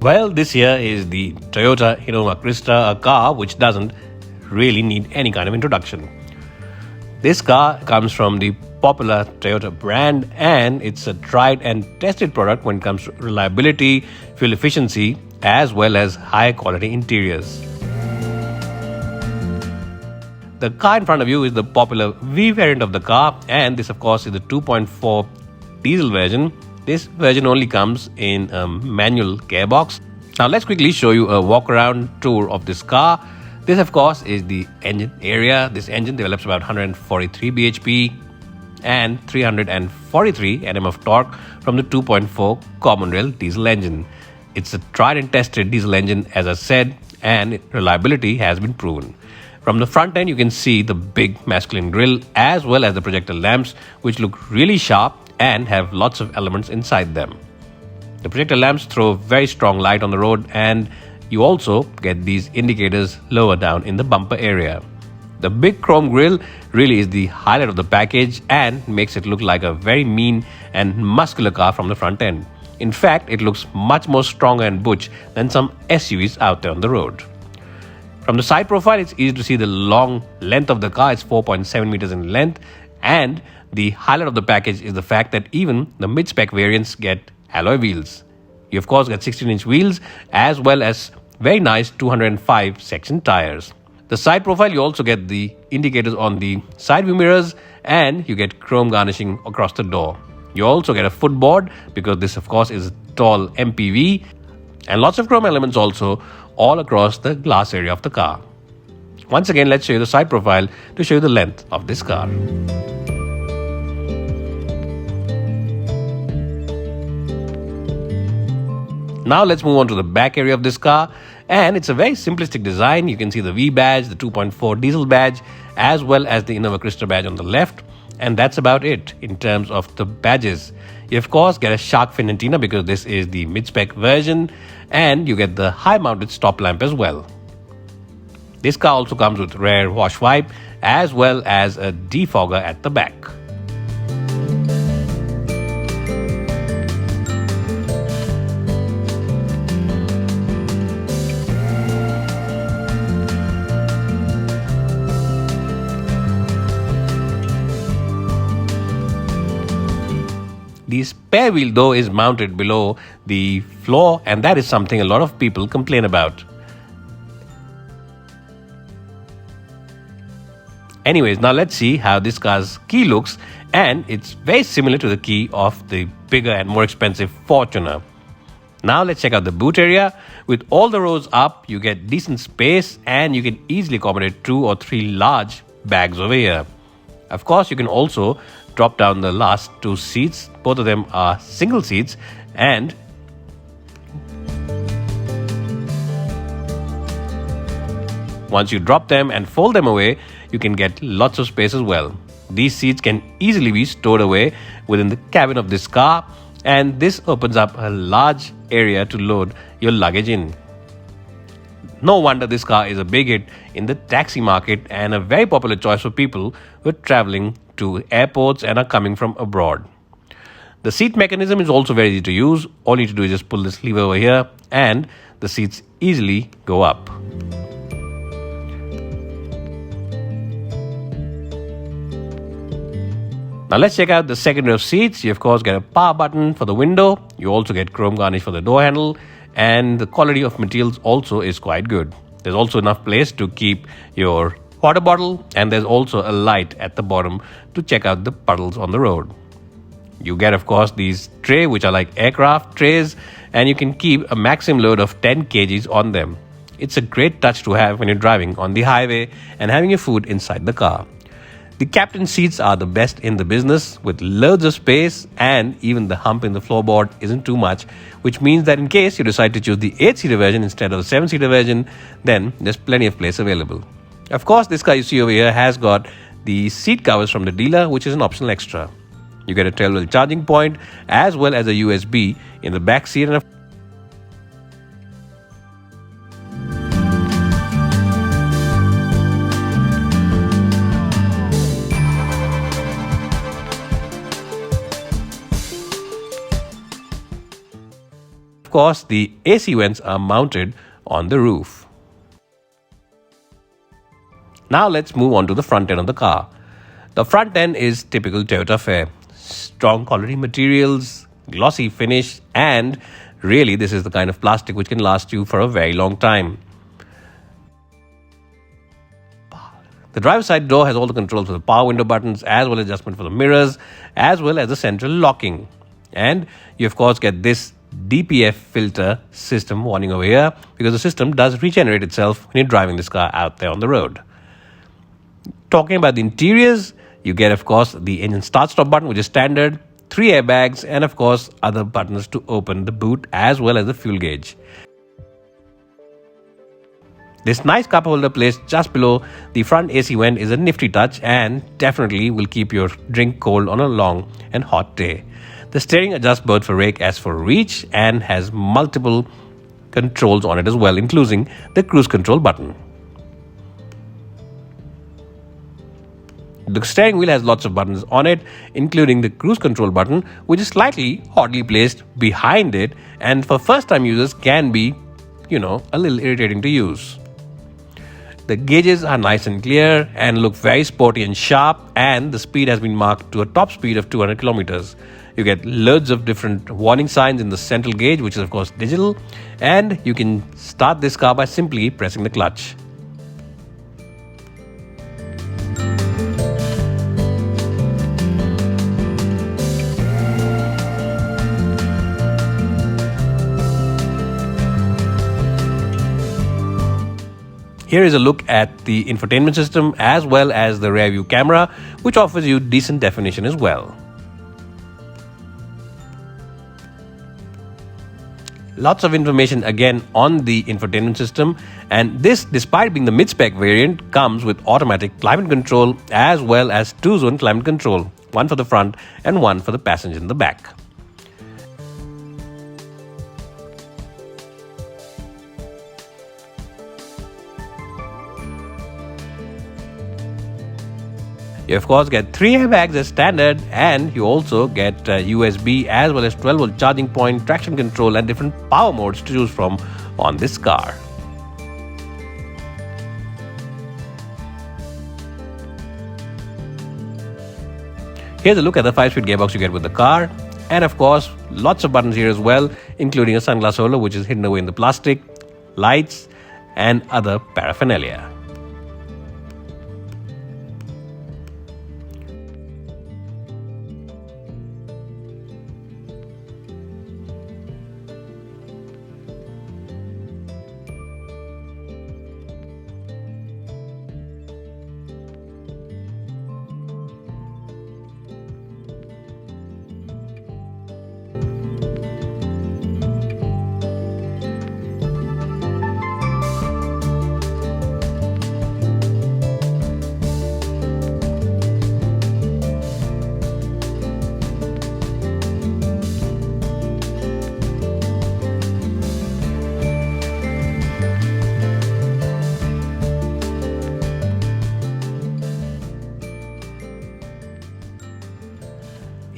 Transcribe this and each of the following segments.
Well, this here is the Toyota Innova Crysta, a car which doesn't really need any kind of introduction. This car comes from the popular Toyota brand and it's a tried and tested product when it comes to reliability, fuel efficiency, as well as high quality interiors. The car in front of you is the popular V variant of the car, and this of course is the 2.4 diesel version. This version only comes in a manual gearbox. Now let's quickly show you a walk around tour of this car. This of course is the engine area. This engine develops about 143 bhp and 343 Nm of torque from the 2.4 common rail diesel engine. It's a tried and tested diesel engine, as I said, and reliability has been proven. From the front end you can see the big masculine grille as well as the projector lamps, which look really sharp and have lots of elements inside them. The projector lamps throw very strong light on the road, and you also get these indicators lower down in the bumper area. The big chrome grille really is the highlight of the package and makes it look like a very mean and muscular car from the front end. In fact, it looks much more stronger and butch than some SUVs out there on the road. From the side profile, it's easy to see the long length of the car. It's 4.7 meters in length, and the highlight of the package is the fact that even the mid-spec variants get alloy wheels. You of course get 16-inch wheels as well as very nice 205 section tires. The side profile, you also get the indicators on the side view mirrors, and you get chrome garnishing across the door. You also get a footboard because this of course is a tall MPV, and lots of chrome elements also all across the glass area of the car. Once again, let's show you the side profile to show you the length of this car. Now let's move on to the back area of this car, and it's a very simplistic design. You can see the V badge, the 2.4 diesel badge, as well as the Innova Crysta badge on the left, and that's about it in terms of the badges. You of course get a shark fin antenna because this is the mid-spec version, and you get the high-mounted stop lamp as well. This car also comes with rear wash wipe as well as a defogger at the back. The spare wheel though is mounted below the floor, and that is something a lot of people complain about. Anyways, now let's see how this car's key looks, and it's very similar to the key of the bigger and more expensive Fortuner. Now let's check out the boot area. With all the rows up, you get decent space and you can easily accommodate 2 or 3 large bags over here. Of course, you can also drop down the last 2 seats. Both of them are single seats, and once you drop them and fold them away, you can get lots of space as well. These seats can easily be stored away within the cabin of this car, and this opens up a large area to load your luggage in. No wonder this car is a big hit in the taxi market and a very popular choice for people who are traveling to airports and are coming from abroad. The seat mechanism is also very easy to use. All you need to do is just pull this lever over here and the seats easily go up. Now let's check out the second row of seats. You of course get a power button for the window. You also get chrome garnish for the door handle, and the quality of materials also is quite good. There's also enough place to keep your water bottle, and there's also a light at the bottom to check out the puddles on the road. You get of course these trays which are like aircraft trays, and you can keep a maximum load of 10 kgs on them. It's a great touch to have when you're driving on the highway and having your food inside the car. The captain seats are the best in the business with loads of space, and even the hump in the floorboard isn't too much, which means that in case you decide to choose the 8-seater version instead of the 7-seater version, then there's plenty of place available. Of course, this car you see over here has got the seat covers from the dealer, which is an optional extra. You get a 12-volt charging point as well as a USB in the back seat, and of of course, the AC vents are mounted on the roof. Now let's move on to the front end of the car. The front end is typical Toyota fare. Strong quality materials, glossy finish, and really this is the kind of plastic which can last you for a very long time. The driver's side door has all the controls for the power window buttons as well as adjustment for the mirrors as well as the central locking. And you of course get this DPF filter system warning over here because the system does regenerate itself when you're driving this car out there on the road. Talking about the interiors, you get of course the engine start-stop button which is standard, 3 airbags and of course other buttons to open the boot as well as the fuel gauge. This nice cup holder placed just below the front AC vent is a nifty touch and definitely will keep your drink cold on a long and hot day. The steering adjusts both for rake as for reach and has multiple controls on it as well, including the cruise control button. The steering wheel has lots of buttons on it, including the cruise control button, which is slightly oddly placed behind it and for first-time users can be, a little irritating to use. The gauges are nice and clear and look very sporty and sharp, and the speed has been marked to a top speed of 200 kilometers. You get loads of different warning signs in the central gauge, which is of course digital, and you can start this car by simply pressing the clutch. Here is a look at the infotainment system as well as the rear view camera, which offers you decent definition as well. Lots of information again on the infotainment system, and this, despite being the mid-spec variant, comes with automatic climate control as well as 2-zone climate control, one for the front and one for the passenger in the back. You of course get 3 airbags as standard, and you also get USB as well as 12-volt charging point, traction control and different power modes to choose from on this car. Here's a look at the 5-speed gearbox you get with the car, and of course lots of buttons here as well, including a sunglass holder which is hidden away in the plastic, lights and other paraphernalia.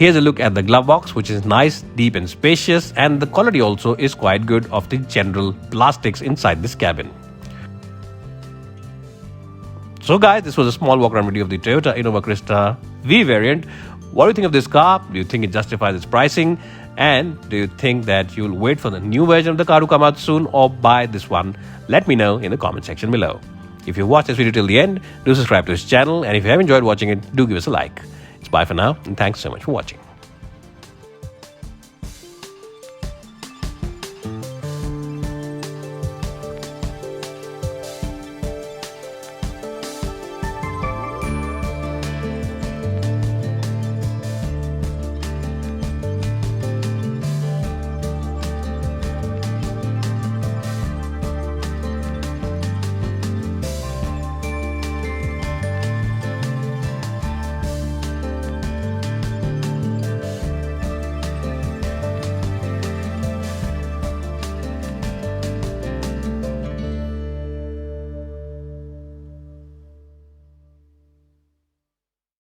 Here's a look at the glove box, which is nice, deep and spacious, and the quality also is quite good of the general plastics inside this cabin. So guys, this was a small walk around video of the Toyota Innova Crysta V variant. What do you think of this car? Do you think it justifies its pricing? And do you think that you'll wait for the new version of the car to come out soon or buy this one? Let me know in the comment section below. If you watched this video till the end, do subscribe to this channel, and if you have enjoyed watching it, do give us a like. It's bye for now, and thanks so much for watching.